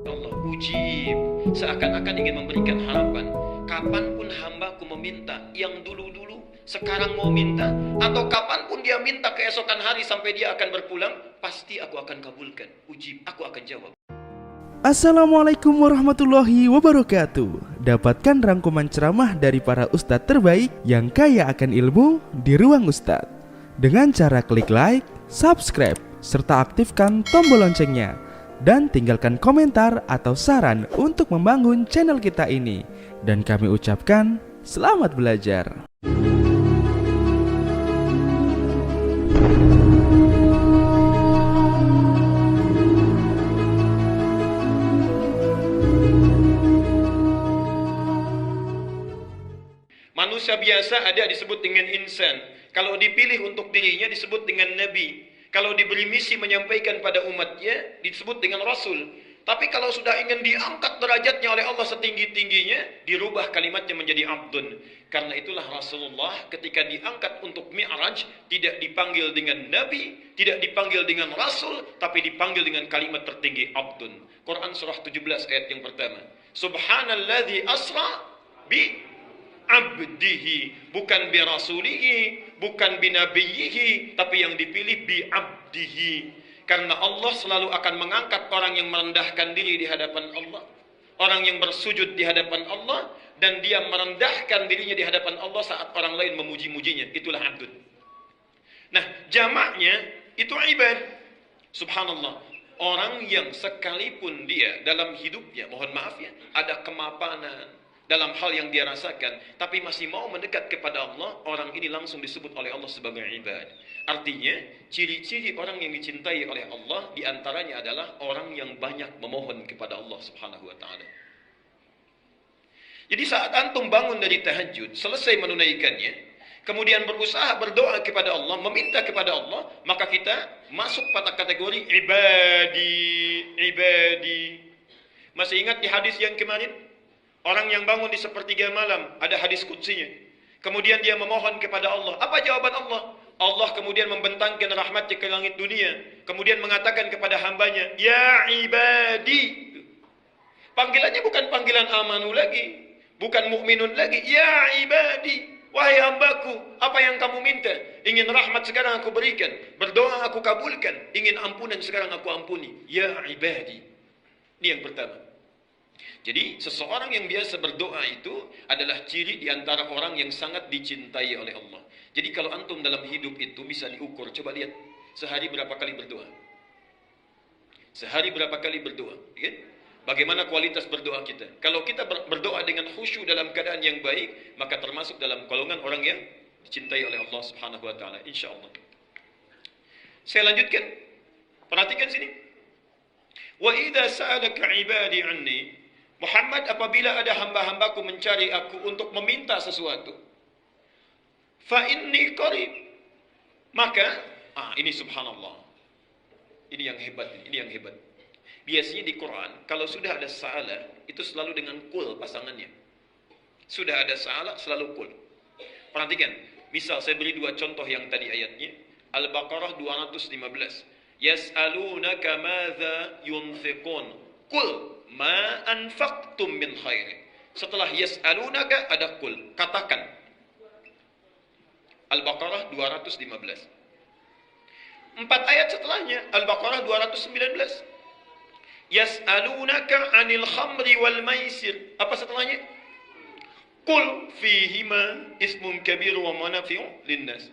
Allah ujib, seakan-akan ingin memberikan harapan. Kapanpun hambaku meminta, yang dulu-dulu sekarang mau minta, atau kapanpun dia minta keesokan hari sampai dia akan berpulang, pasti aku akan kabulkan. Ujib, aku akan jawab. Assalamualaikum warahmatullahi wabarakatuh. Dapatkan rangkuman ceramah dari para ustadz terbaik yang kaya akan ilmu di Ruang Ustadz dengan cara klik like, subscribe, serta aktifkan tombol loncengnya. Dan tinggalkan komentar atau saran untuk membangun channel kita ini. Dan kami ucapkan selamat belajar. Manusia biasa ada disebut dengan insan. Kalau dipilih untuk dirinya disebut dengan nabi. Kalau diberi misi menyampaikan pada umatnya disebut dengan rasul. Tapi kalau sudah ingin diangkat derajatnya oleh Allah setinggi-tingginya, dirubah kalimatnya menjadi abdun. Karena itulah Rasulullah ketika diangkat untuk Mi'raj tidak dipanggil dengan nabi, tidak dipanggil dengan rasul, tapi dipanggil dengan kalimat tertinggi abdun. Quran surah 17 ayat yang pertama. Subhanalladzi asra bi abdihi, bukan bi rasulihi, bukan bi nabiyhi, tapi yang dipilih bi abdihi. Karena Allah selalu akan mengangkat orang yang merendahkan diri di hadapan Allah, orang yang bersujud di hadapan Allah, dan dia merendahkan dirinya di hadapan Allah saat orang lain memuji-mujinya. Itulah abdun. Nah, jamaknya itu ibad. Subhanallah. Orang yang sekalipun dia dalam hidupnya, mohon maaf ya, ada kemapanan dalam hal yang dia rasakan, tapi masih mau mendekat kepada Allah, orang ini langsung disebut oleh Allah sebagai ibad. Artinya, ciri-ciri orang yang dicintai oleh Allah diantaranya adalah orang yang banyak memohon kepada Allah Subhanahu wa ta'ala. Jadi saat antum bangun dari tahajud, selesai menunaikannya, kemudian berusaha berdoa kepada Allah, meminta kepada Allah, maka kita masuk pada kategori ibadi, ibadi. Masih ingat di hadis yang kemarin? Orang yang bangun di sepertiga malam, ada hadis qudsinya. Kemudian dia memohon kepada Allah. Apa jawaban Allah? Allah kemudian membentangkan rahmatnya ke langit dunia. Kemudian mengatakan kepada hambanya, ya ibadi. Panggilannya bukan panggilan amanu lagi, bukan mukminun lagi. Ya ibadi, wahai hambaku, apa yang kamu minta? Ingin rahmat sekarang aku berikan, berdoa aku kabulkan, ingin ampunan sekarang aku ampuni. Ya ibadi. Ini yang pertama. Jadi seseorang yang biasa berdoa itu adalah ciri di antara orang yang sangat dicintai oleh Allah. Jadi kalau antum dalam hidup itu bisa diukur, coba lihat sehari berapa kali berdoa. Sehari berapa kali berdoa, ya? Bagaimana kualitas berdoa kita? Kalau kita berdoa dengan khusyuk dalam keadaan yang baik, maka termasuk dalam golongan orang yang dicintai oleh Allah Subhanahu wa taala, insyaallah. Saya lanjutkan. Perhatikan sini. Wa idza sa'alaka 'ibadi 'anni, Muhammad, apabila ada hamba-hambaku mencari aku untuk meminta sesuatu, fa inni qarib, maka ini subhanallah. Ini yang hebat, ini yang hebat. Biasanya di Quran kalau sudah ada sa'ala itu selalu dengan kul pasangannya. Sudah ada sa'ala selalu kul. Perhatikan, misal saya beri dua contoh yang tadi ayatnya. Al-Baqarah 215. Yas'alunaka madza yunfiqun. Qul ma anfaqtum min khairin. Setelah yas'alunaka ada kul, katakan. Al-Baqarah 215. 4 ayat setelahnya Al-Baqarah 219. Yas'alunaka 'anil khamri wal maisir. Apa setelahnya? Qul fihima ismun kabir wa manafi'u linnas.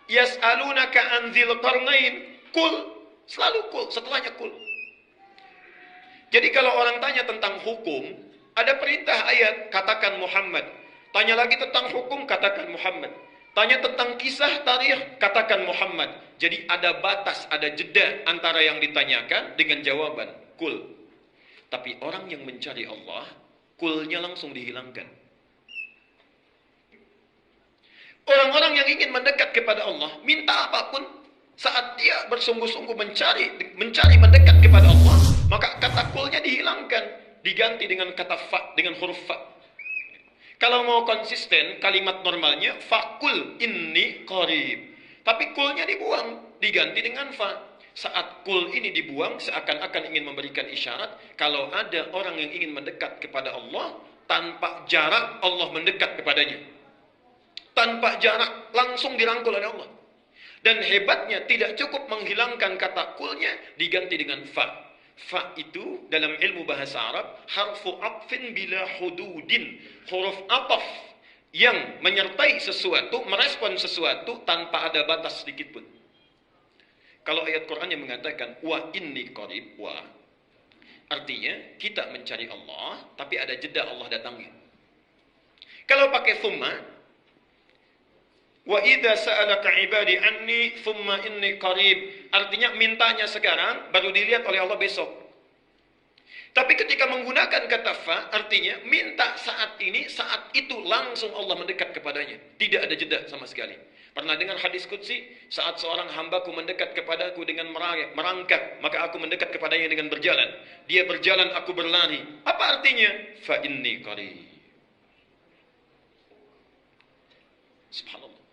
Yas'alunaka 'an dzil qarnain. Qul, selalu qul, setelahnya qul. Jadi kalau orang tanya tentang hukum, ada perintah ayat, katakan Muhammad. Tanya lagi tentang hukum, katakan Muhammad. Tanya tentang kisah tarikh, katakan Muhammad. Jadi ada batas, ada jeda antara yang ditanyakan dengan jawaban, kul. Tapi orang yang mencari Allah, kulnya langsung dihilangkan. Orang-orang yang ingin mendekat kepada Allah, minta apapun, saat dia bersungguh-sungguh mencari mendekat kepada Allah, maka kata kulnya dihilangkan, diganti dengan kata fa, dengan huruf fa. Kalau mau konsisten, kalimat normalnya fakul inni qarib. Tapi kulnya dibuang, diganti dengan fa. Saat kul ini dibuang, seakan-akan ingin memberikan isyarat kalau ada orang yang ingin mendekat kepada Allah, tanpa jarak Allah mendekat kepadanya. Tanpa jarak, langsung dirangkul oleh Allah. Dan hebatnya tidak cukup menghilangkan kata kulnya, diganti dengan fa. Fa itu dalam ilmu bahasa Arab harfu atfin bila hududin, huruf ataf yang menyertai sesuatu, merespon sesuatu tanpa ada batas sedikit pun. Kalau ayat Quran yang mengatakan wa inni qarib, wa artinya kita mencari Allah tapi ada jeda Allah datangnya. Kalau pakai thumma, wa idza sa'alaka ibadi anni thumma inni qarib, artinya mintanya sekarang baru dilihat oleh Allah besok. Tapi ketika menggunakan kata fa, artinya minta saat ini, saat itu langsung Allah mendekat kepadanya. Tidak ada jeda sama sekali. Pernah dengar hadis qudsi, saat seorang hambaku mendekat kepadaku dengan merangkak, maka aku mendekat kepadanya dengan berjalan. Dia berjalan, aku berlari. Apa artinya? Fa inni qarib. Subhanallah.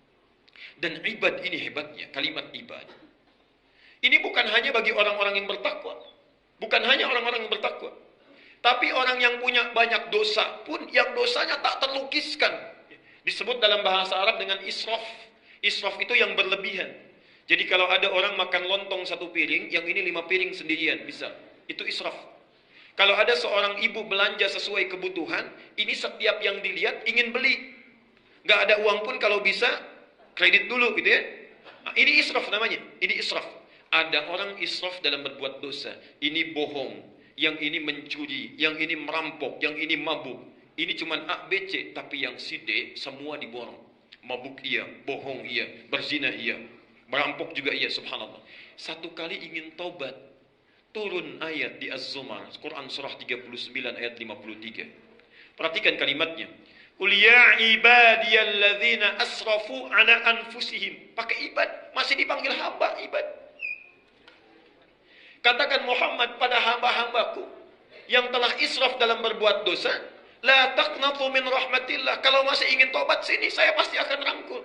Dan ibad ini hebatnya, kalimat ibad. Ini bukan hanya bagi orang-orang yang bertakwa. Bukan hanya orang-orang yang bertakwa. Tapi orang yang punya banyak dosa pun, yang dosanya tak terlukiskan. Disebut dalam bahasa Arab dengan israf. Israf itu yang berlebihan. Jadi kalau ada orang makan lontong 1 piring, yang ini 5 piring sendirian, bisa. Itu israf. Kalau ada seorang ibu belanja sesuai kebutuhan, ini setiap yang dilihat ingin beli. Gak ada uang pun kalau bisa, kredit dulu gitu ya. Nah, ini israf namanya. Ini israf. Ada orang israf dalam berbuat dosa. Ini bohong, yang ini mencuri, yang ini merampok, yang ini mabuk. Ini cuma A, B, C, tapi yang si D semua diborong. Mabuk iya, bohong iya, berzina iya, merampok juga iya, subhanallah. Satu kali ingin taubat, turun ayat di Az-Zumar, Quran surah 39 ayat 53. Perhatikan kalimatnya. Qul ya ibadiyalladzina asrafu ala anfusihim. Pakai ibad, masih dipanggil hamba, ibad. Katakan Muhammad pada hamba-hambaku yang telah israf dalam berbuat dosa, la taqnatu min rahmatillah. Kalau masih ingin tobat sini, saya pasti akan rangkul.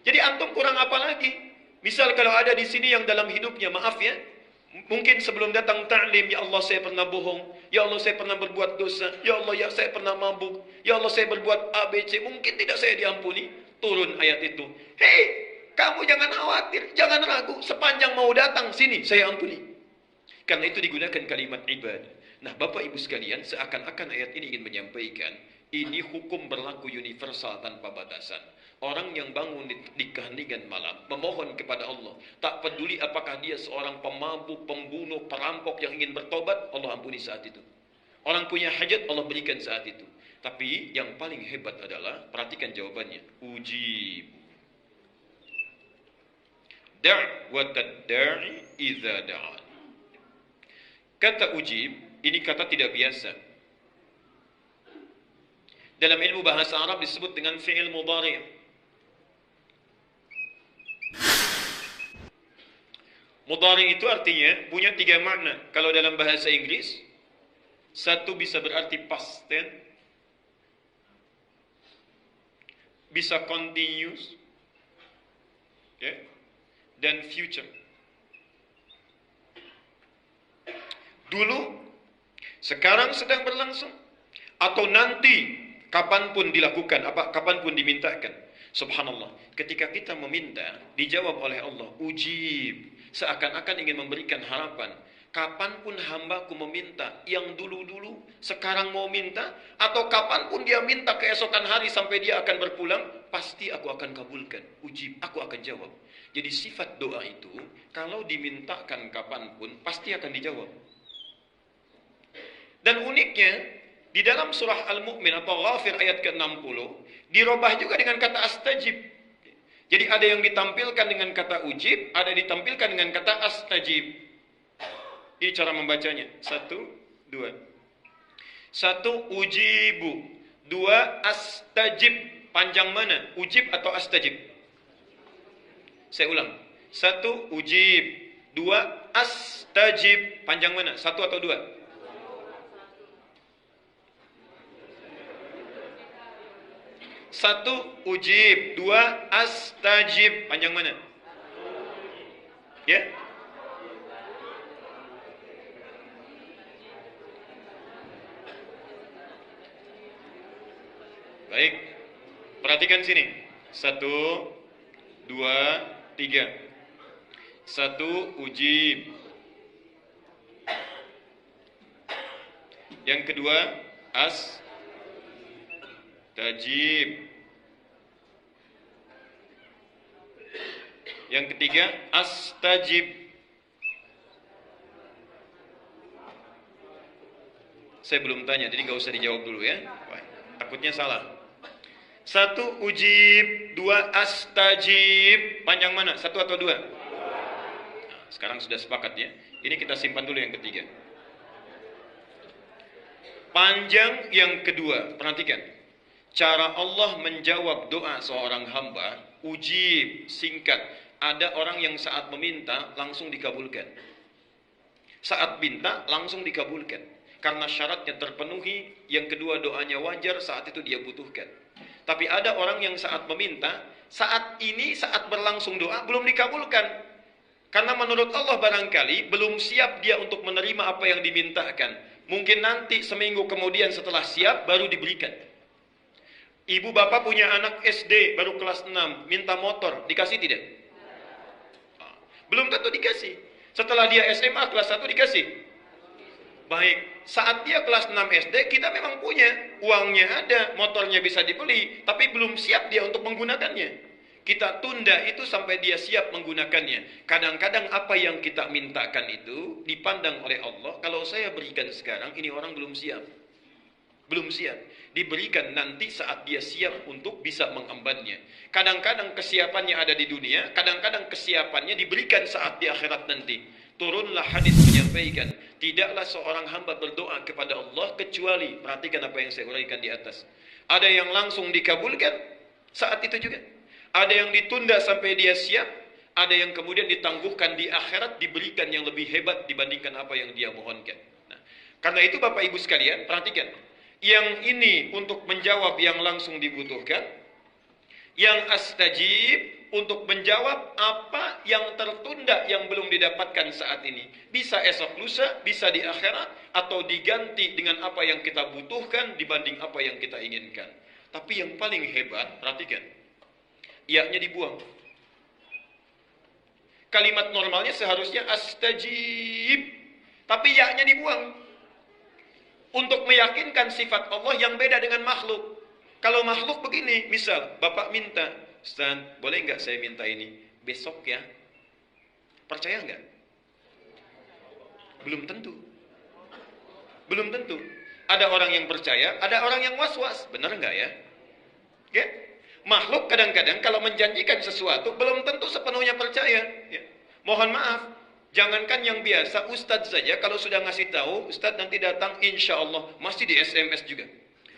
Jadi antum kurang apa lagi? Misal kalau ada di sini yang dalam hidupnya, maaf ya, mungkin sebelum datang ta'lim, ya Allah saya pernah bohong, ya Allah saya pernah berbuat dosa, ya Allah ya saya pernah mabuk, ya Allah saya berbuat A, B, C, mungkin tidak saya diampuni. Turun ayat itu. Hei, kamu jangan khawatir, jangan ragu, sepanjang mau datang sini saya ampuni. Karena itu digunakan kalimat ibadah. Nah, Bapak Ibu sekalian, seakan-akan ayat ini ingin menyampaikan, ini hukum berlaku universal tanpa batasan. Orang yang bangun di keheningan malam, memohon kepada Allah, tak peduli apakah dia seorang pemabuk, pembunuh, perampok yang ingin bertobat, Allah ampuni saat itu. Orang punya hajat, Allah berikan saat itu. Tapi yang paling hebat adalah, perhatikan jawabannya, ujib. Da'watad da'i idza da'an. Kata ujib, ini kata tidak biasa. Dalam ilmu bahasa Arab disebut dengan fi'il mudhari'. Mudhari' itu artinya punya 3 makna. Kalau dalam bahasa Inggris, satu bisa berarti past tense, bisa continuous, dan future. Dulu, sekarang sedang berlangsung, atau nanti, kapanpun dilakukan, kapanpun dimintakan. Subhanallah, ketika kita meminta, dijawab oleh Allah, ujib. Seakan-akan ingin memberikan harapan. Kapanpun hambaku meminta, yang dulu-dulu, sekarang mau minta, atau kapanpun dia minta keesokan hari sampai dia akan berpulang, pasti aku akan kabulkan. Ujib, aku akan jawab. Jadi sifat doa itu, kalau dimintakan kapanpun, pasti akan dijawab. Dan uniknya, di dalam surah Al-Mu'min atau Ghafir ayat ke-60, dirubah juga dengan kata astajib. Jadi ada yang ditampilkan dengan kata ujib, ada ditampilkan dengan kata astajib. Ini cara membacanya. 1, 2. 1, ujibu. 2, astajib. Panjang mana? Ujib atau astajib? Saya ulang. 1, ujib. 2, astajib. Panjang mana? 1 atau 2? 1, ujib. 2, astajib. Panjang mana? Ya. Baik. Perhatikan sini. 1, 2, 3. 1 ujib. Yang kedua tajib. Yang ketiga astajib. Saya belum tanya, jadi nggak usah dijawab dulu ya. Takutnya salah. 1 ujib, 2 astajib. Panjang mana? 1 atau 2? Nah, sekarang sudah sepakat ya. Ini kita simpan dulu yang ketiga. Panjang yang kedua. Perhatikan. Cara Allah menjawab doa seorang hamba, ujib, singkat. Ada orang yang saat meminta langsung dikabulkan. Saat minta langsung dikabulkan. Karena syaratnya terpenuhi. Yang kedua doanya wajar, saat itu dia butuhkan. Tapi ada orang yang saat meminta, saat berlangsung doa belum dikabulkan. Karena menurut Allah barangkali belum siap dia untuk menerima apa yang dimintakan. Mungkin nanti seminggu kemudian setelah siap baru diberikan. Ibu bapak punya anak SD baru kelas 6, minta motor, dikasih tidak? Belum tentu dikasih. Setelah dia SMA kelas 1 dikasih. Baik, saat dia kelas 6 SD kita memang punya, uangnya ada, motornya bisa dibeli, tapi belum siap dia untuk menggunakannya. Kita tunda itu sampai dia siap menggunakannya. Kadang-kadang apa yang kita mintakan itu dipandang oleh Allah, kalau saya berikan sekarang, ini orang belum siap. Belum siap. Diberikan nanti saat dia siap untuk bisa mengembannya. Kadang-kadang kesiapannya ada di dunia, kadang-kadang kesiapannya diberikan saat di akhirat nanti. Turunlah hadis menyampaikan, tidaklah seorang hamba berdoa kepada Allah kecuali, perhatikan apa yang saya uraikan di atas. Ada yang langsung dikabulkan saat itu juga. Ada yang ditunda sampai dia siap, ada yang kemudian ditangguhkan di akhirat, diberikan yang lebih hebat dibandingkan apa yang dia mohonkan. Nah, karena itu Bapak Ibu sekalian, perhatikan. Yang ini untuk menjawab yang langsung dibutuhkan, yang astajib untuk menjawab apa yang tertunda yang belum didapatkan saat ini. Bisa esok lusa, bisa di akhirat, atau diganti dengan apa yang kita butuhkan dibanding apa yang kita inginkan. Tapi yang paling hebat, perhatikan. Ya-nya dibuang. Kalimat normalnya seharusnya astajib, tapi ya-nya dibuang. Untuk meyakinkan sifat Allah yang beda dengan makhluk. Kalau makhluk begini, misal Bapak minta, Ustaz, boleh nggak saya minta ini? Besok ya. Percaya nggak? Belum tentu. Belum tentu. Ada orang yang percaya, ada orang yang was-was. Benar nggak ya? Ya. Makhluk kadang-kadang kalau menjanjikan sesuatu belum tentu sepenuhnya percaya. Ya. Mohon maaf, jangankan yang biasa, Ustadz saja kalau sudah ngasih tahu, Ustadz nanti datang insya Allah, masih di SMS juga,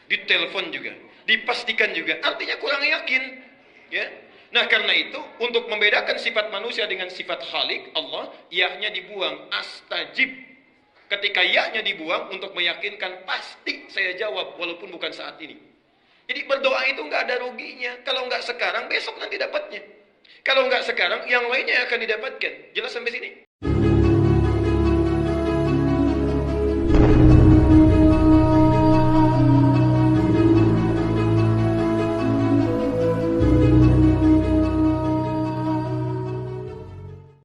di telepon juga, dipastikan juga. Artinya kurang yakin. Ya. Nah karena itu, untuk membedakan sifat manusia dengan sifat Khalik, Allah, ya-nya dibuang, astajib. Ketika ya-nya dibuang untuk meyakinkan pasti saya jawab walaupun bukan saat ini. Jadi berdoa itu nggak ada ruginya. Kalau nggak sekarang, besok nanti dapatnya. Kalau nggak sekarang, yang lainnya akan didapatkan. Jelas sampai sini?